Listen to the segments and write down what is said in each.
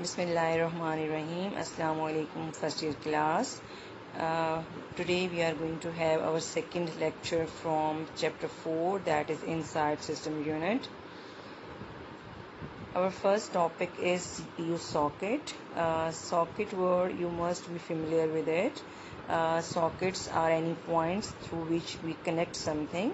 Bismillahirrahmanirrahim. Assalamu alaikum, first year class. Today we are going to have our second lecture from chapter 4, that is Inside System Unit. Our first topic is CPU socket. Socket word, you must be familiar with it. Sockets are any points through which we connect something.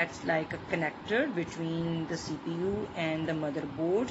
acts like a connector between the CPU and the motherboard.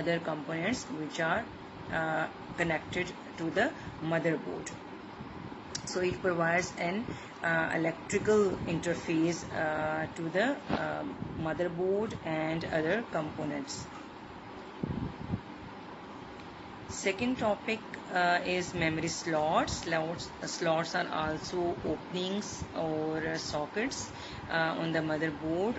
other components which are connected to the motherboard. So it provides an electrical interface to the motherboard and other components. Second topic is memory slots. Slots are also openings or sockets on the motherboard,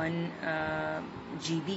1 GB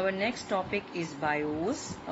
Our next topic is BIOS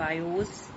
BIOS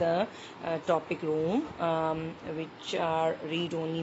the topic ROM, which are read-only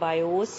BIOS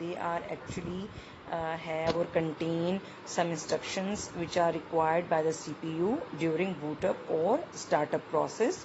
they are actually have or contain some instructions which are required by the CPU during boot up or startup process.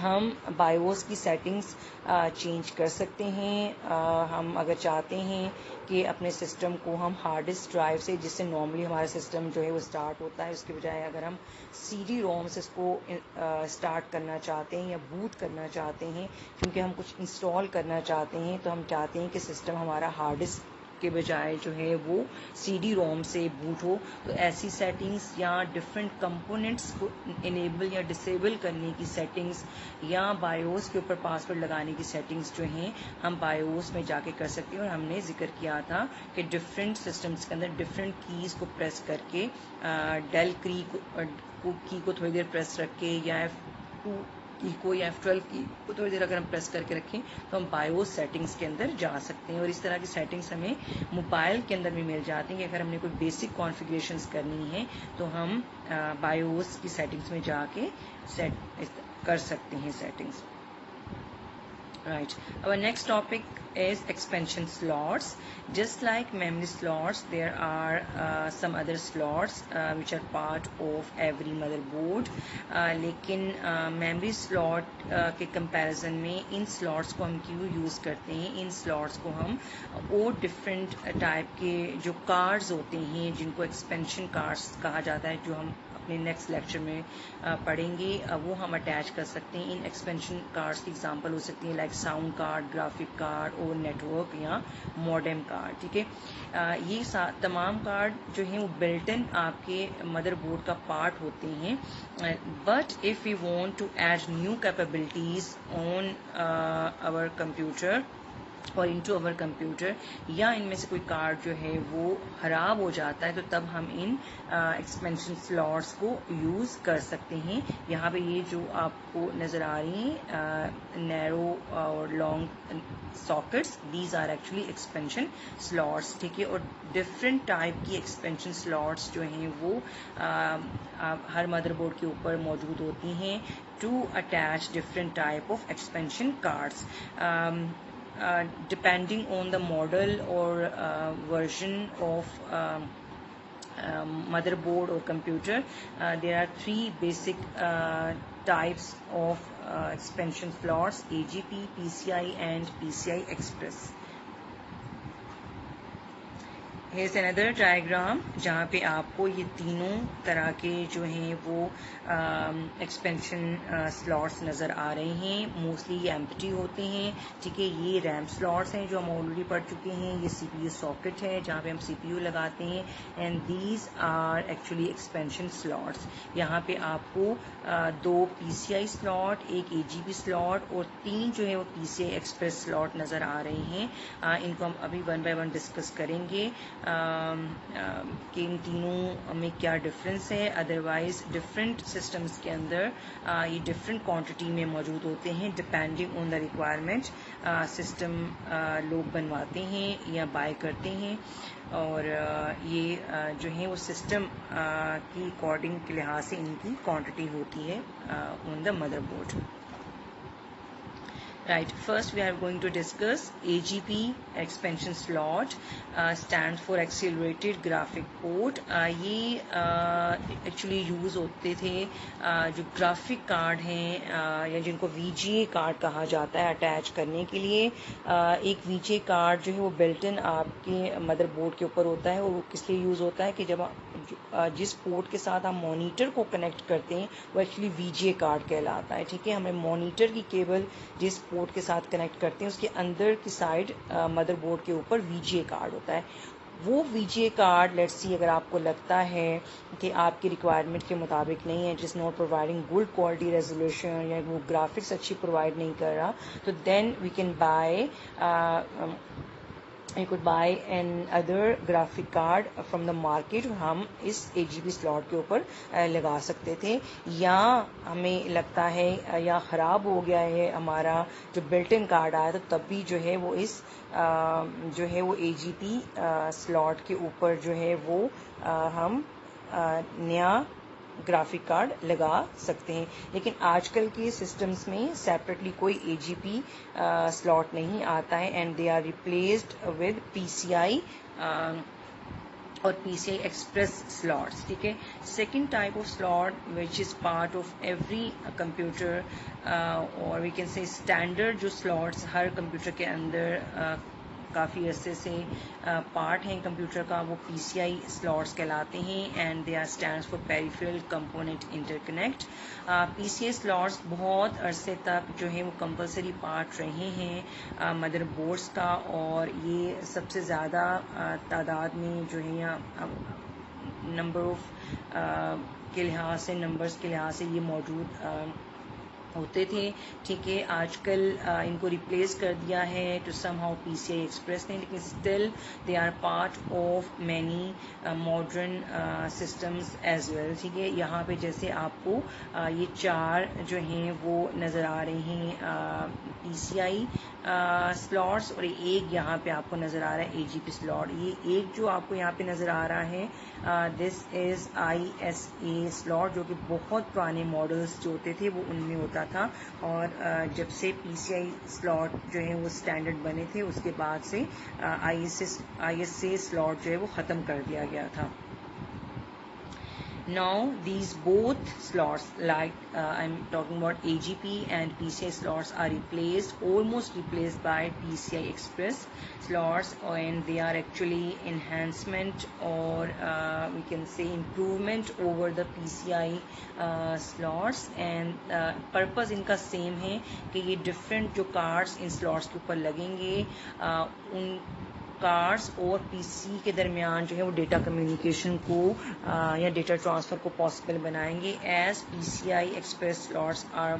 ہم BIOS کی settings change کر سکتے ہیں. ہم اگر چاہتے ہیں کہ اپنے سسٹم کو ہم ہارڈ ڈسک ڈرائیو سے، جس سے نارملی ہمارا سسٹم جو ہے وہ اسٹارٹ ہوتا ہے، اس کے بجائے اگر ہم سی ڈی روم سے اس کو اسٹارٹ کرنا چاہتے ہیں یا بوٹ کرنا چاہتے ہیں، کیونکہ ہم کچھ انسٹال کرنا چاہتے ہیں، تو ہم چاہتے ہیں کہ سسٹم ہمارا ہارڈ ڈسک کے بجائے جو ہے وہ سی ڈی روم سے بوٹ ہو، تو ایسی سیٹنگز یا ڈفرینٹ کمپوننٹس کو انیبل یا ڈسیبل کرنے کی سیٹنگز یا بایوس کے اوپر پاسورڈ لگانے کی سیٹنگز جو ہیں ہم بایوس میں جا کے کر سکتے ہیں. اور ہم نے ذکر کیا تھا کہ ڈفرینٹ سسٹمز کے اندر ڈفرینٹ کیز کو پریس کر کے ڈیل کی کو تھوڑی دیر پریس رکھ کے یا F2 کی کو یا F12 کی کو تھوڑی دیر اگر ہم پریس کر کے رکھیں تو ہم بایوس سیٹنگز کے اندر جا سکتے ہیں. اور اس طرح کی سیٹنگز ہمیں موبائل کے اندر بھی مل جاتی ہیں کہ اگر ہم نے کوئی بیسک کانفیگریشنز کرنی ہے تو ہم بایوس کی سیٹنگز میں جا کے سیٹ کر سکتے ہیں settings. Right. Our next topic is expansion slots. Just like memory slots, there are some other slots which are part of every motherboard. لیکن memory slot کے comparison میں ان slots کو ہم کیوں یوز کرتے ہیں؟ ان slots کو ہم اور different type کے جو cards ہوتے ہیں جن کو expansion cards کہا جاتا ہے، جو ہم اپنے نیکسٹ لیکچر میں پڑھیں گے، وہ ہم اٹیچ کر سکتے ہیں. ان ایکسپینشن کارڈس کی ایگزامپل ہو سکتی ہیں like sound card, graphic card اور نیٹورک یا موڈم کارڈ. ٹھیک ہے، یہ تمام کارڈ جو ہیں وہ بلٹ ان آپ کے مدر بورڈ کا پارٹ ہوتے ہیں. But if you want to add new capabilities on our computer اور انٹو اوور کمپیوٹر، یا ان میں سے کوئی کارڈ جو ہے وہ خراب ہو جاتا ہے، تو تب ہم ان ایکسپینشن سلاٹس کو یوز کر سکتے ہیں. یہاں پہ یہ جو آپ کو نظر آ رہی ہیں نیرو اور long sockets, these are actually expansion slots. ٹھیک ہے، اور ڈفرینٹ ٹائپ کی ایکسپینشن سلاٹس جو ہیں وہ ہر مدر بورڈ کے اوپر موجود ہوتی ہیں to attach different type of expansion cards. Depending on the model or version of motherboard or computer, there are three basic types of expansion slots: AGP, PCI and PCI Express. Here's another diagram جہاں پہ آپ کو یہ تینوں طرح کے جو ہیں وہ ایکسپینشن سلاٹس نظر آ رہے ہیں. موسٹلی یہ ایمپٹی ہوتے ہیں. ٹھیک ہے، یہ ریم سلاٹس ہیں جو ہم آلریڈی پڑھ چکے ہیں. یہ سی پی یو ساکٹ ہے جہاں پہ ہم سی پی یو لگاتے ہیں. And these are actually expansion slots. یہاں پہ آپ کو دو پی سی آئی سلاٹ، ایک اے جی پی سلاٹ اور تین جو ہے وہ پی سی آئی ایکسپریس سلاٹ نظر آ رہے ہیں. ان کو ہم ابھی ون بائی ون ڈسکس کریں گے کہ ان تینوں میں کیا ڈفرینس ہے. ادروائز ڈفرینٹ سسٹمز کے اندر یہ ڈفرینٹ کوانٹٹی میں موجود ہوتے ہیں depending on the requirement. System لوگ بنواتے ہیں یا بائی کرتے ہیں، اور یہ جو ہیں وہ سسٹم کی اکارڈنگ کے لحاظ سے ان کی کوانٹٹی ہوتی ہے on the motherboard. Right, first we are going to discuss AGP expansion slot. Stands for Accelerated Graphic Port. یہ ایکچولی یوز ہوتے تھے جو گرافک کارڈ ہیں یا جن کو وی جی اے کارڈ کہا جاتا ہے اٹیچ کرنے کے لیے. ایک وی جی اے کارڈ جو ہے وہ بلٹ ان آپ کے مدر بورڈ کے اوپر ہوتا ہے، اور وہ کس لیے یوز ہوتا ہے کہ جب جس پورٹ کے ساتھ ہم مانیٹر کو کنیکٹ کرتے ہیں وہ actually we G a card کہلاتا ہے. ٹھیک ہے، ہمیں مانیٹر کی کیبل جس پورٹ کے ساتھ کنیکٹ کرتے ہیں اس کے اندر کی سائڈ مدر بورڈ کے اوپر وی جی اے کارڈ ہوتا ہے. وہ وی جی اے کارڈ لیٹس سی اگر آپ کو لگتا ہے کہ آپ کی ریکوائرمنٹ کے مطابق نہیں ہے، جس not providing good quality resolution یا وہ گرافکس اچھی پرووائڈ نہیں کر رہا، تو then we can buy you could buy an other graphic card from the market. ہم اس اے جی پی سلاٹ کے اوپر لگا سکتے تھے. یا ہمیں لگتا ہے یا خراب ہو گیا ہے ہمارا جو بلٹ ان کارڈ آیا، تو تب بھی جو ہے وہ اس جو ہے وہ اے جی پی سلاٹ کے اوپر جو ہے وہ ہم نیا گرافک کارڈ لگا سکتے ہیں. لیکن آج کل کے سسٹمز میں سیپریٹلی کوئی اے جی پی سلاٹ نہیں آتا ہے، and they are replaced with P C I اور PCI Express slots. ٹھیک ہے. Second type of slot which is part of every computer or we can say standard جو slots ہر کمپیوٹر کے اندر کافی عرصے سے پارٹ ہیں کمپیوٹر کا, وہ PCI slots کہلاتے ہیں and they are stands for peripheral component interconnect. PCI slots بہت عرصے تک جو ہے وہ کمپلسری پارٹ رہے ہیں مدر بورڈس کا, اور یہ سب سے زیادہ تعداد میں جو ہے یا نمبر آف کے لحاظ سے نمبرز کے لحاظ سے یہ موجود ہوتے تھے. ٹھیک ہے. آج کل ان کو ریپلیس کر دیا ہے to somehow PCI Express نے, لیکن still they are part of many modern systems as well. ٹھیک ہے. یہاں پہ جیسے آپ کو یہ 4 جو ہیں وہ نظر آ رہے ہیں PCI سلاٹس, اور ایک یہاں پہ آپ کو نظر آ رہا ہے AGP سلاٹ. یہ ایک جو آپ کو یہاں پہ نظر آ رہا ہے دس از ISA سلاٹ, جو کہ بہت پرانے ماڈلس جو ہوتے تھے وہ ان میں ہوتا تھا, اور جب سے PCI سلاٹ جو ہے وہ اسٹینڈرڈ بنے تھے اس کے بعد سے ISA سلاٹ جو ہے وہ ختم کر دیا گیا تھا. Now these both slots, like I'm talking about AGP and PCI slots, are almost replaced by PCI Express slots, and they are actually enhancement or we can say improvement over the PCI slots, and purpose ان کا same ہے کہ یہ different جو cards ان slots کے اوپر لگیں گے ان cards اور PC کے درمیان جو ہے وہ ڈیٹا کمیونیکیشن کو یا ڈیٹا ٹرانسفر کو پاسبل بنائیں گے. As PCI Express slots are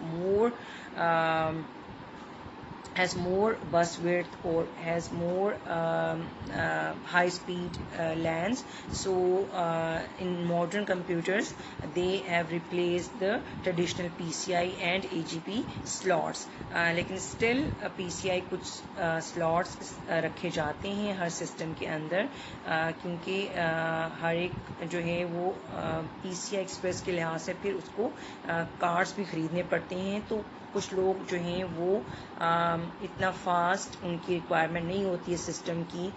has more bus width or has more high speed LANs. So in modern computers they have replaced the traditional PCI and AGP slots. لیکن still PCI کچھ slots رکھے جاتے ہیں ہر system کے اندر, کیونکہ ہر ایک جو ہے وہ PCI Express کے لحاظ سے پھر اس کو کارڈز بھی خریدنے پڑتے ہیں, تو کچھ لوگ جو ہیں وہ اتنا فاسٹ ان کی ریکوائرمنٹ نہیں ہوتی ہے سسٹم کی,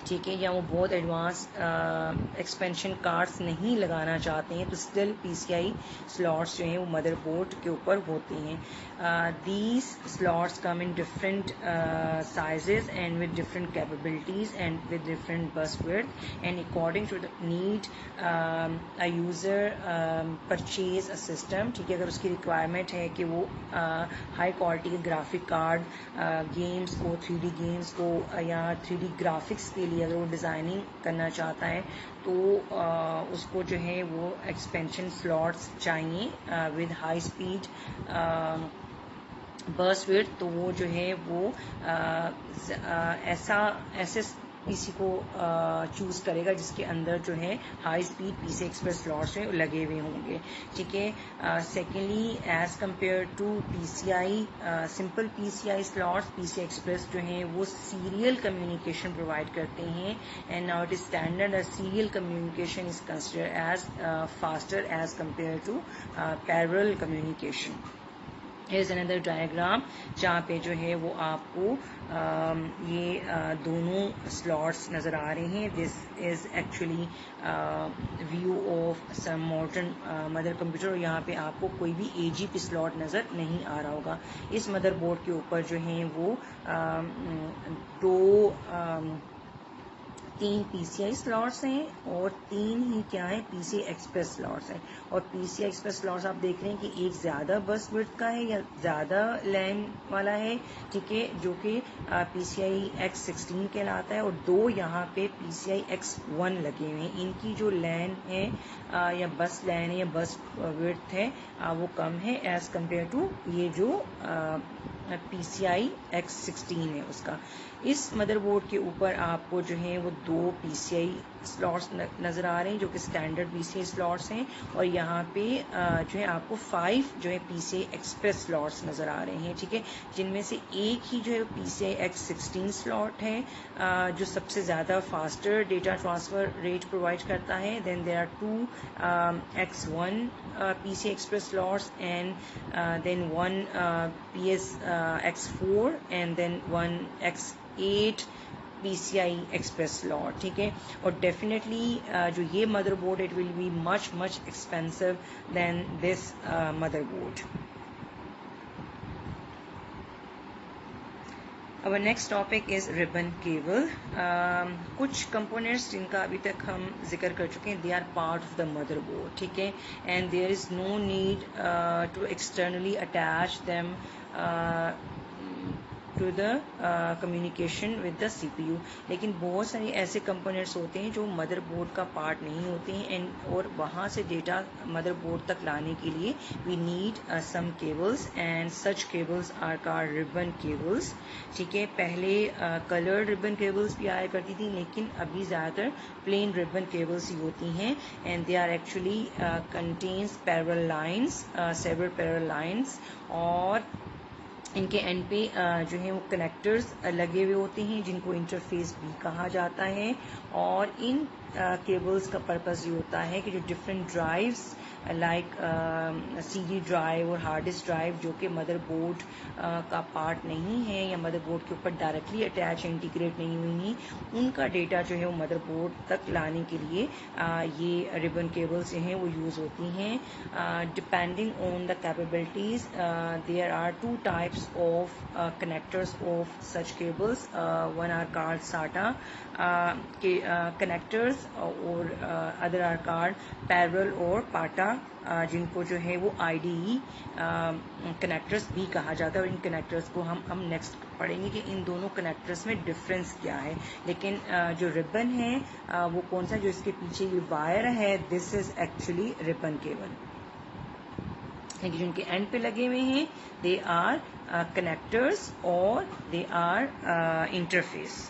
ٹھیک ہے, یا وہ بہت ایڈوانس ایکسپینشن کارڈز نہیں لگانا چاہتے ہیں, تو اسٹل PCI سلاٹس جو ہیں وہ مدر بورڈ کے اوپر ہوتے ہیں. These slots come in different sizes and with different capabilities and with different bus width, and according to the need a user purchase a system. ٹھیک ہے. اگر اس کی ریکوائرمنٹ ہے کہ وہ ہائی کوالٹی کے گرافک کارڈ گیمز کو 3D گیمز کو یا 3D گرافکس کے لیے اگر وہ ڈیزائننگ کرنا چاہتا ہے تو اس کو جو ہے وہ ایکسپینشن سلاٹس چاہیے with high speed burst width, تو وہ جو ہے وہ ایسے PC کو چوز کرے گا جس کے اندر جو ہے ہائی اسپیڈ PCI Express سلاٹس جو لگے ہوئے ہوں گے. ٹھیک ہے. Secondly as compare to PCI simple PCI سلاٹس, PCI Express جو ہیں وہ سیریل کمیونیکیشن پرووائڈ کرتے ہیں, and now it is standard serial communication is considered as faster as compare to parallel communication. Here's another diagram جہاں پہ جو ہے وہ آپ کو یہ دونوں سلاٹس نظر آ رہے ہیں. This is actually view of some modern mother computer, اور یہاں پہ آپ کو کوئی بھی AGP سلاٹ نظر نہیں آ رہا ہوگا. اس مدر بورڈ کے اوپر جو ہیں وہ 3 PCI سلاٹس ہیں اور 3 ہی کیا ہیں PCI Express سلاٹس ہیں. اور PCI Express سلاٹس آپ دیکھ رہے ہیں کہ ایک زیادہ بس وڈتھ کا ہے یا زیادہ لین والا ہے, ٹھیک ہے, جو کہ PCI X16 کہلاتا ہے, اور 2 یہاں پہ PCI X1 لگے ہوئے ہیں. ان کی جو لین ہے یا بس لین ہے یا بس وڈتھ ہے وہ کم ہے ایز کمپیئر ٹو یہ جو PCI X16 ہے اس کا. اس مدر بورڈ کے اوپر آپ کو جو ہے وہ 2 PCI سلاٹس نظر آ رہے ہیں جو کہ اسٹینڈرڈ PCI سلاٹس ہیں, اور یہاں پہ جو ہے آپ کو 5 جو ہے PCI Express سلاٹس نظر آ رہے ہیں. ٹھیک ہے, جن میں سے ایک ہی جو ہے PCI X16 سلاٹ ہے جو سب سے زیادہ faster data transfer rate provide کرتا ہے. دین دیر are 2 X1 PCI Express slots, and then 1 PS X4 and then 1 X8 PCI Express slot, ٹھیک ہے. اور ڈیفینیٹلی جو یہ mother board it will be much expensive than this mother board. Our next topic is ribbon cable. کچھ components جن کا ابھی تک ہم ذکر کر چکے ہیں, they are part of the motherboard, ٹھیک ہے, and there is no need to externally attach them to the communication with the CPU. لیکن بہت سارے ایسے کمپوننٹس ہوتے ہیں جو مدر بورڈ کا پارٹ نہیں ہوتے ہیں, اور وہاں سے ڈیٹا مدر بورڈ تک لانے کے لیے we need some cables, and such cables are called ribbon cables, ٹھیک ہے. پہلے کلرڈ ریبن کیبلس بھی آیا کرتی تھی, لیکن ابھی زیادہ تر پلین ریبن کیبلس ہی ہوتی ہیں, and they are actually contains parallel lines, several parallel lines, اور ان کے اینڈ پہ جو ہے وہ کنیکٹرز لگے ہوئے ہوتے ہیں جن کو انٹرفیس بھی کہا جاتا ہے. اور ان کیبلز کا پرپز یہ ہوتا ہے کہ جو different drives like C D drive اور ہارڈ ڈسک ڈرائیو جو کہ مدر بورڈ کا پارٹ نہیں ہے یا مدر بورڈ کے اوپر ڈائریکٹلی اٹیچ انٹیگریٹ نہیں ہوئی ہیں, ان کا ڈیٹا جو ہے وہ مدر بورڈ تک لانے کے لیے یہ ریبن کیبلز جو ہیں وہ یوز ہوتی ہیں. Depending on the capabilities there are 2 types of connectors of such cables. One are called SATA connectors, or other are called parallel or PATA, جن کو جو ہے وہ IDE کنیکٹرز بھی کہا جاتا ہے. اور ان کنیکٹرز کو ہم نیکسٹ پڑھیں گے کہ ان دونوں کنیکٹرز میں ڈفرینس کیا ہے. لیکن جو ریبن ہے وہ کون سا, جو اس کے پیچھے یہ وائر ہے, دس از ایکچولی ریبن کیبل. جو ان کے اینڈ پہ لگے ہوئے ہیں دے آر کنیکٹرز اور they are interface.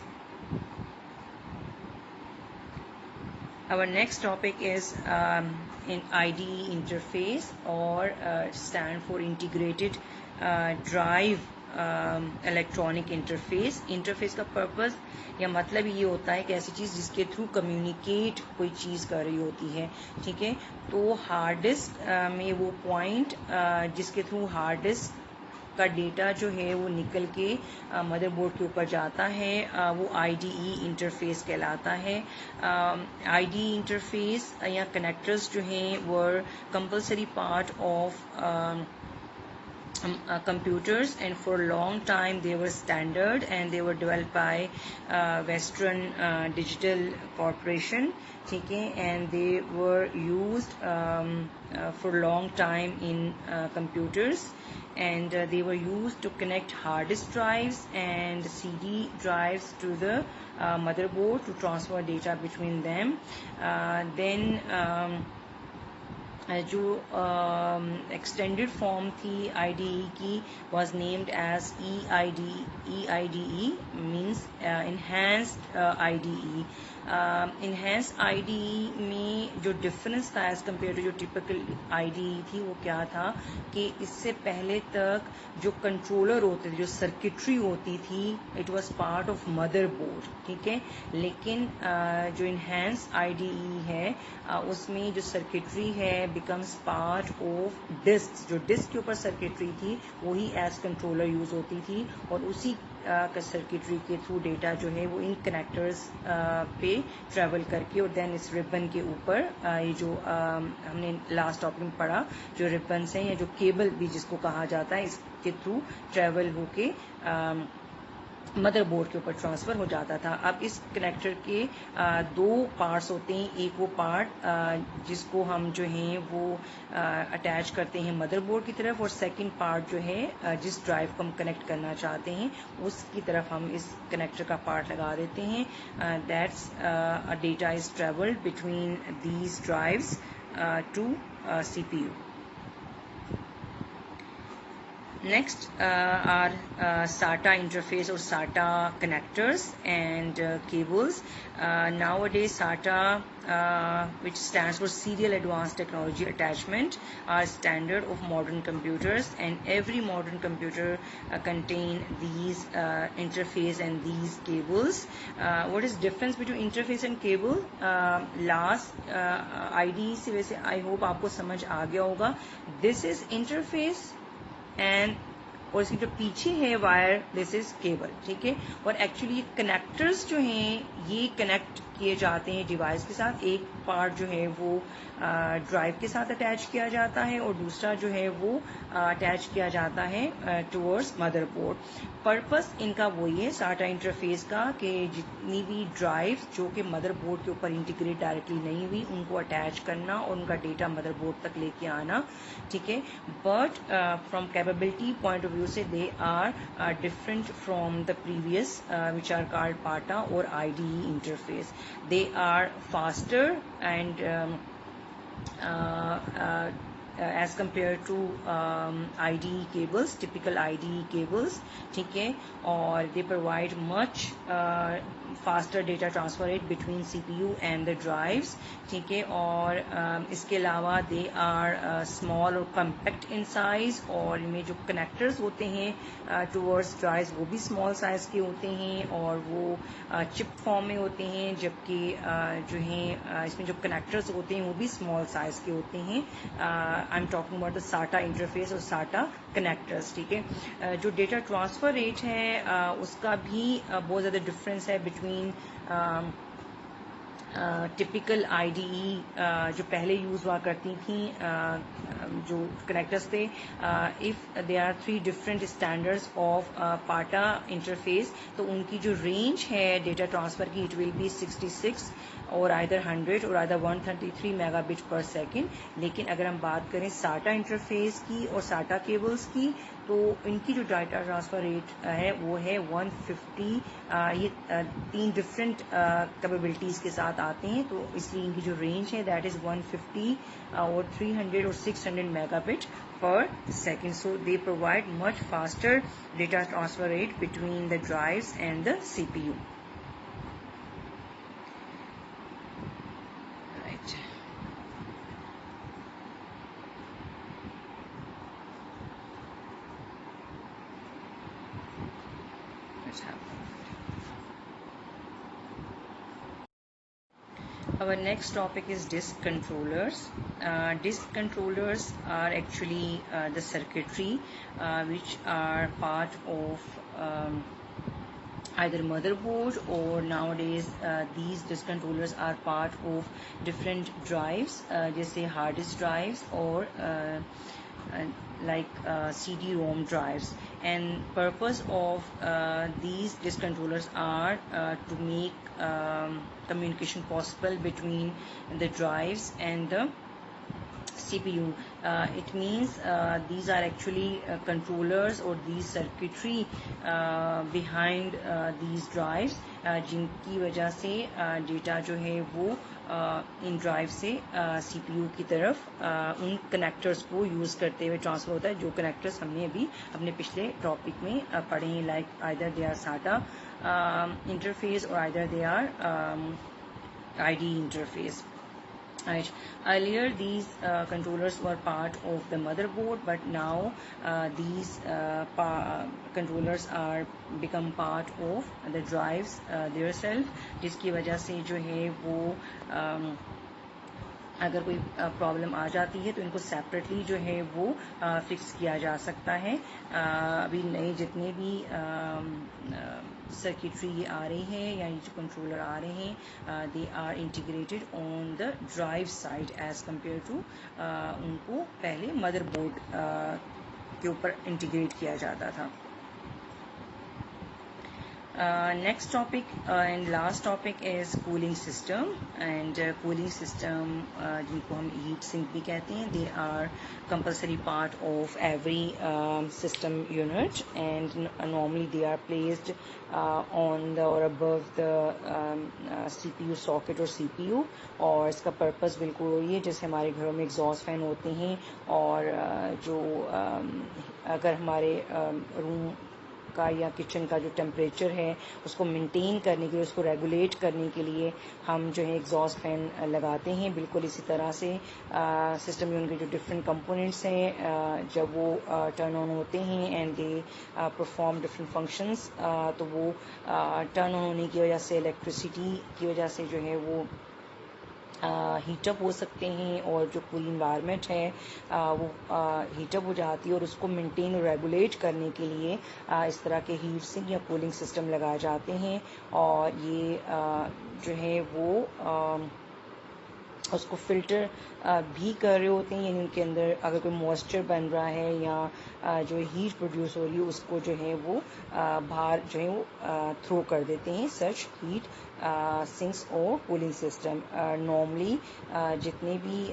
Our next topic is in IDE interface, or stand for integrated drive electronic interface. Interface کا پرپز یا مطلب یہ ہوتا ہے کہ ایسی چیز جس کے تھرو کمیونیکیٹ کوئی چیز کر رہی ہوتی ہے, ٹھیک ہے. تو ہارڈ ڈسک میں وہ پوائنٹ جس کے تھرو ہارڈ ڈسک کا ڈیٹا جو ہے وہ نکل کے مدر بورڈ کے اوپر جاتا ہے, وہ IDE انٹرفیس کہلاتا ہے. IDE انٹرفیس یا کنیکٹرز جو ہیں وہ compulsory part of computers, and for a long time they were standard and they were developed by Western Digital Corporation, ٹھیک ہے, and they were used for a long time in computers, and they were used to connect hard disk drives and CD drives to the motherboard to transfer data between them. Then جو extended form تھی IDE کی was named as EIDE means enhanced IDE. Enhanced IDE میں جو difference تھا as compare to جو typical IDE تھی وہ کیا تھا کہ اس سے پہلے تک جو کنٹرولر ہوتے تھے, جو سرکٹری ہوتی تھی, it was part of mother board, ٹھیک ہے. لیکن جو انہینس IDE ہے اس میں جو سرکٹری ہے بیکمس پارٹ آف ڈسک. جو ڈسک کے اوپر سرکٹری تھی وہی ایز کنٹرولر یوز ہوتی تھی, اور اسی سرکٹری کے تھرو ڈیٹا جو ہے وہ ان کنیکٹرز پہ ٹریول کر کے اور دین اس ریبن کے اوپر یہ جو ہم نے لاسٹ ٹاپک میں پڑھا جو ریبنس ہیں یا جو کیبل بھی جس کو کہا جاتا ہے, اس کے تھرو ٹریول ہو کے مدر بورڈ کے اوپر ٹرانسفر ہو جاتا تھا. اب اس کنیکٹر کے 2 پارٹس ہوتے ہیں. ایک وہ پارٹ جس کو ہم جو ہیں وہ اٹیچ کرتے ہیں مدر بورڈ کی طرف, اور سیکنڈ پارٹ جو ہے جس ڈرائیو کو ہم کنیکٹ کرنا چاہتے ہیں اس کی طرف ہم اس کنیکٹر کا پارٹ لگا دیتے ہیں. That's data is travelled between these drives to CPU. Next are SATA interface or SATA connectors and cables. Nowadays SATA, which stands for Serial Advanced Technology Attachment, are standard of modern computers, and every modern computer contain these interface and these cables. What is difference between interface and cable? Last IDE سے ویسے I hope آپ کو سمجھ آ گیا ہوگا. This is interface and اور اس کی جو پیچھے ہے وائر دس از کیبل. ٹھیک ہے. اور ایکچولی کنیکٹرز جو ہیں یہ کنیکٹ کیے جاتے ہیں ڈیوائس کے ساتھ. ایک پارٹ جو ہے وہ ڈرائیو کے ساتھ اٹیچ کیا جاتا ہے اور دوسرا جو ہے وہ اٹیچ کیا جاتا ہے ٹورڈز مدر بورڈ. پرپس ان کا وہی ہے ساٹا انٹرفیس کا کہ جتنی بھی ڈرائیو جو کہ مدر بورڈ کے اوپر انٹیگریٹ ڈائریکٹلی نہیں ہوئی ان کو اٹیچ کرنا اور ان کا ڈیٹا مدر بورڈ تک لے کے آنا. ٹھیک ہے. But from capability point of view سے they are different from the previous which are called PATA اور I D E interface. They are faster and as compared to IDE cables, typical IDE cables. ٹھیک ہے. اور they provide much faster data transfer rate between CPU and the drives. ٹھیک ہے. اور اس کے علاوہ they are small اور compact in size, اور ان میں جو کنیکٹرز ہوتے ہیں towards drives وہ بھی small size کے ہوتے ہیں اور وہ چپ فارم میں ہوتے ہیں, جبکہ جو ہیں اس میں جو کنیکٹرز ہوتے ہیں وہ بھی small size کے ہوتے ہیں. I'm talking about the SATA interface اور SATA connectors. ٹھیک ہے. جو ڈیٹا ٹرانسفر ریٹ ہے اس کا بھی بہت زیادہ ڈفرینس ہے between typical I D E جو پہلے یوز ہوا کرتی تھیں جو کنیکٹرس تھے. If they are 3 different standards of PATA interface, تو ان کی جو رینج ہے ڈیٹا ٹرانسفر کی اٹ ول بی 66 اور آئدر 100 اور either 133 mega but per second. لیکن اگر ہم بات کریں ساٹا انٹرفیس کی اور ساٹا کیبلز کی تو ان کی جو ڈیٹا ٹرانسفر ریٹ ہے وہ ہے 150. یہ 3 ڈفرینٹ کیپیبلٹیز کے ساتھ آتے ہیں, تو اس لیے ان کی جو رینج ہے دیٹ از 150 اور 300 اور 600 mega but per second. So they provide much faster data transfer rate between the drives and the C P U. Our next topic is disk controllers. Disk controllers are actually the circuitry which are part of either motherboard, or nowadays these disk controllers are part of different drives, جیسے hard disk drives or like CD-ROM drives. And purpose of these disk controllers are to make communication possible between the drives and the CPU. It means these are actually controllers or these circuitry behind these drives, جن کی وجہ سے data جو ہے وہ ان drive سے سی P you کی طرف ان کنیکٹرز کو یوز کرتے ہوئے ٹرانسفر ہوتا ہے, جو کنیکٹرز ہم نے ابھی اپنے پچھلے ٹاپک میں پڑھے ہیں, like either they are SATA interface اور either they are I D interface. Right. Earlier these controllers were part of the motherboard, but now these controllers are become part of the drives themselves, جس کی وجہ سے جو ہے وہ اگر کوئی پرابلم آ جاتی ہے تو ان کو سیپریٹلی جو ہے وہ فکس کیا جا سکتا ہے. ابھی نئے جتنے بھی سرکٹری آ رہے ہیں یا جو کنٹرولر آ رہے ہیں they are integrated on the drive side as compare to ان کو پہلے مدر بورڈ کے اوپر انٹیگریٹ کیا جاتا تھا. Next topic and last topic is cooling system. And cooling system جن کو ہم heat sink بھی کہتے ہیں, they are compulsory part of every system unit, and normally they are placed on the or above the CPU socket or CPU. اور اس کا purpose بالکل وہی ہے جیسے ہمارے گھروں میں ایگزاسٹ فین ہوتے ہیں, اور جو اگر ہمارے روم کا یا کچن کا جو ٹیمپریچر ہے اس کو مینٹین کرنے کے لیے, اس کو ریگولیٹ کرنے کے لیے ہم جو ہے ایگزاسٹ فین لگاتے ہیں. بالکل اسی طرح سے سسٹم یونٹ کے جو ڈفرینٹ کمپوننٹس ہیں جب وہ ٹرن آن ہوتے ہیں and they perform different functions, تو وہ ٹرن آن ہونے کی وجہ سے الیکٹریسٹی کی وجہ سے جو ہے وہ ہیٹ اپ ہو سکتے ہیں اور جو پوری انوائرمنٹ ہے وہ ہیٹ اپ ہو جاتی ہے، اور اس کو مینٹین اور ریگولیٹ کرنے کے لیے اس طرح کے ہیٹ سنک یا کولنگ سسٹم لگائے جاتے ہیں، اور یہ جو ہے وہ اس کو فلٹر بھی کر رہے ہوتے ہیں، یعنی ان کے اندر اگر کوئی موئسچر بن رہا ہے یا جو ہیٹ پروڈیوس ہو رہی ہے اس کو جو ہے وہ باہر جو ہے وہ تھرو کر دیتے ہیں سچ ہیٹ سنکس اور کولنگ سسٹم. نارملی جتنے بھی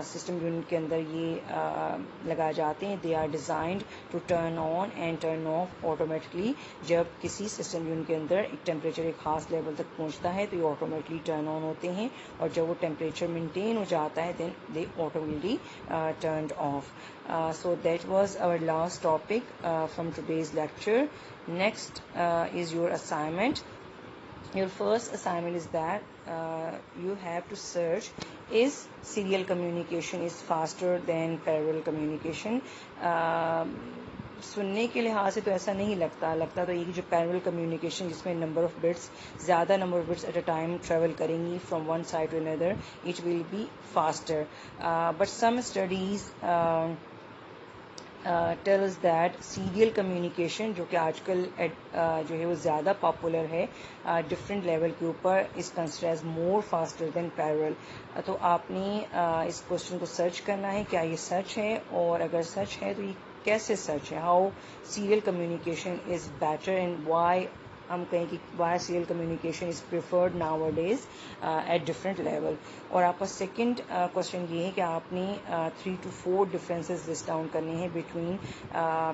سسٹم یونٹ کے اندر یہ لگائے جاتے ہیں they are designed to turn on and turn off automatically. جب کسی سسٹم یونٹ کے اندر ایک ٹیمپریچر ایک خاص لیول تک پہنچتا ہے تو یہ آٹومیٹکلی ٹرن آن ہوتے ہیں، اور جب وہ ٹیمپریچر مینٹین ہو جاتا ہے then they automatically turned off. So that was our last topic from today's lecture. Next is your assignment. Your first assignment is that you have to search, is serial communication is faster than parallel communication. سننے کے لحاظ سے تو ایسا نہیں لگتا تو یہ جو پیرل کمیونیکیشن جس میں زیادہ number of bits at a time travel کریں گی فرام ون سائڈ ٹو اندر، it will be faster. But some studies tells that serial communication جو کہ آج کل جو ہے وہ زیادہ پاپولر ہے ڈفرینٹ لیول کے اوپر، از کنسیڈر ایز مور فاسٹر دین پیرل. تو آپ نے اس کوشچن کو سرچ کرنا ہے کیا یہ سچ ہے، اور اگر سچ ہے تو یہ کیسے سچ ہے. How serial communication is better and why ہم کہیں کہ why serial communication is preferred nowadays at different level. اور آپ کا سیکنڈ کوشچن یہ ہے کہ آپ نے 3 to 4 ڈفرینسز لسٹ ڈاؤن کرنے ہیں بٹوین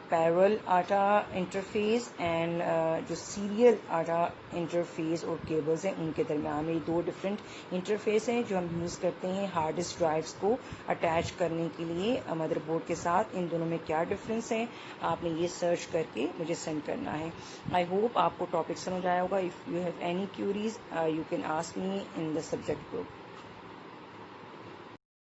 پیرل آٹا انٹرفیس اینڈ جو سیریل آٹا انٹرفیس اور کیبلز ہیں ان کے درمیان میں. یہ 2 ڈفرینٹ انٹرفیس ہیں جو ہم یوز کرتے ہیں ہارڈ ڈسک ڈرائیوز کو اٹیچ کرنے کے لیے مدر بورڈ کے ساتھ. ان دونوں میں کیا ڈفرینس ہے آپ نے یہ سرچ کر کے مجھے سینڈ کرنا ہے. آئی ہوپ آپ کو ٹاپک سمجھ آیا ہوگا. If you have any queries you can ask me in the subject group.